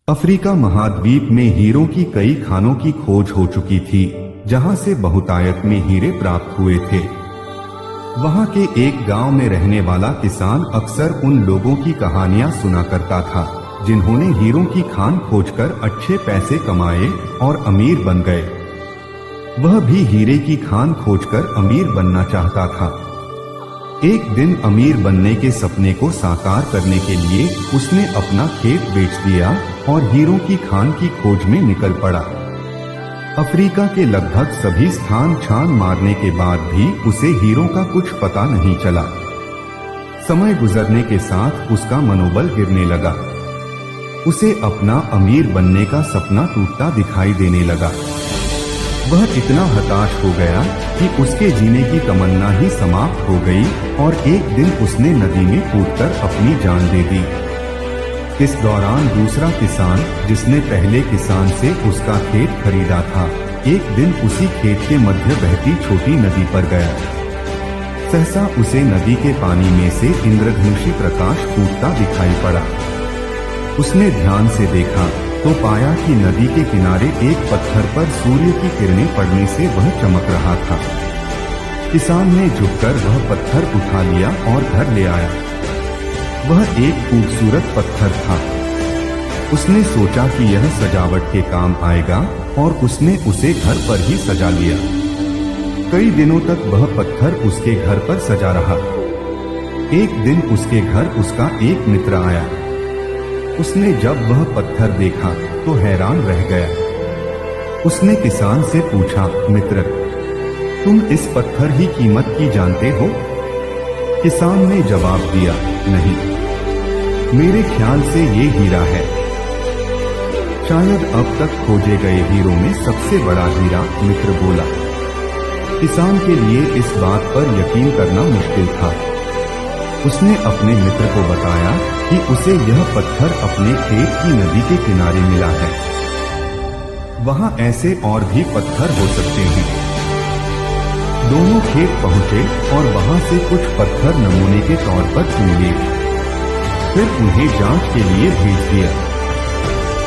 Africa महाद्वीप में हीरों की कई खानों की खोज हो चुकी थी, जहां से बहुतायत में हीरे प्राप्त हुए थे। वहां के एक गांव में रहने वाला किसान अक्सर उन लोगों की कहानियां सुना करता था जिन्होंने हीरों की खान खोजकर अच्छे पैसे कमाए और अमीर बन गए। वह भी हीरे की खान खोजकर अमीर बनना चाहता था। एक दिन अमीर बनने के सपने को साकार करने के लिए उसने अपना खेत बेच दिया और हीरों की खान की खोज में निकल पड़ा। अफ्रीका के लगभग सभी स्थान छान मारने के बाद भी उसे हीरों का कुछ पता नहीं चला। समय गुजरने के साथ उसका मनोबल गिरने लगा। उसे अपना अमीर बनने का सपना टूटता दिखाई देने लगा। वह इतना हताश हो गया कि उसके जीने की तमन्ना ही समाप्त हो गई और एक दिन उसने नदी में कूदकर अपनी जान दे दी। इस दौरान दूसरा किसान, जिसने पहले किसान से उसका खेत खरीदा था, एक दिन उसी खेत के मध्य बहती छोटी नदी पर गया। सहसा उसे नदी के पानी में से इंद्रधनुषी प्रकाश फूटता दिखाई पड़ा। उसने ध्यान से देखा तो पाया कि नदी के किनारे एक पत्थर पर सूर्य की किरणें पड़ने से वह चमक रहा था। किसान ने झुककर वह पत्थर उठा लिया और घर ले आया। वह एक खूबसूरत पत्थर था। उसने सोचा कि यह सजावट के काम आएगा और उसने उसे घर पर ही सजा लिया। कई दिनों तक वह पत्थर उसके घर पर सजा रहा। एक दिन उसके घर उसका एक मित्र आया। उसने जब वह पत्थर देखा तो हैरान रह गया। उसने किसान से पूछा, मित्र, तुम इस पत्थर की कीमत की जानते हो? किसान ने जवाब दिया, नहीं, मेरे ख्याल से ये हीरा है। शायद अब तक खोजे गए हीरों में सबसे बड़ा हीरा, मित्र बोला। किसान के लिए इस बात पर यकीन करना मुश्किल था। उसने अपने मित्र को बताया कि उसे यह पत्थर अपने खेत की नदी के किनारे मिला है। वहां ऐसे और भी पत्थर हो सकते हैं। दोनों खेत पहुंचे और वहां से कुछ पत्थर नमूने के तौर पर चुन लिए। फिर उन्हें जांच के लिए भेज दिया।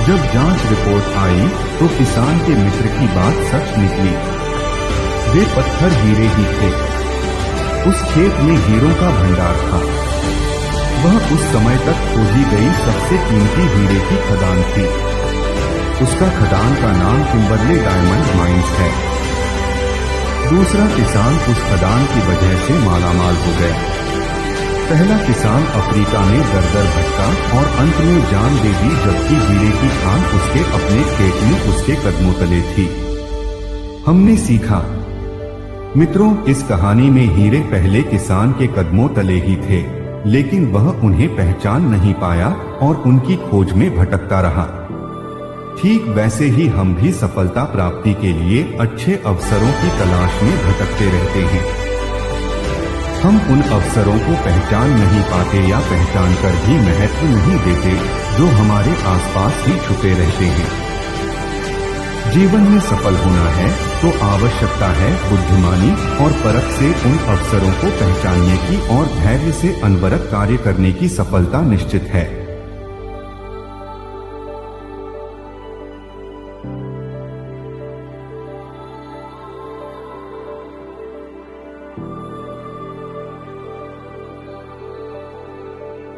जब जांच रिपोर्ट आई तो किसान के मित्र की बात सच निकली। वे पत्थर हीरे ही थे। उस खेत में हीरों का भंडार था। वह उस समय तक खोजी गई सबसे कीमती हीरे की खदान थी। उसका खदान का नाम किम्बरले डायमंड माइंस है। दूसरा किसान उस खदान की वजह से मालामाल हो गया। पहला किसान अफ्रीका में दर-दर भटका और अंत में जान दे दी, जबकि हीरे की खान उसके अपने खेत में उसके कदमों तले थी। हमने सीखा, मित्रों, इस कहानी में हीरे पहले किसान के कदमों तले ही थे, लेकिन वह उन्हें पहचान नहीं पाया और उनकी खोज में भटकता रहा। ठीक वैसे ही हम भी सफलता प्राप्ति के लिए अच्छे अवसरों की तलाश में भटकते रहते हैं। हम उन अवसरों को पहचान नहीं पाते या पहचान कर भी महत्व नहीं देते जो हमारे आसपास ही छुपे रहते हैं। जीवन में सफल होना है तो आवश्यकता है बुद्धिमानी और परख से उन अवसरों को पहचानने की और धैर्य से अनवरत कार्य करने की। सफलता निश्चित है।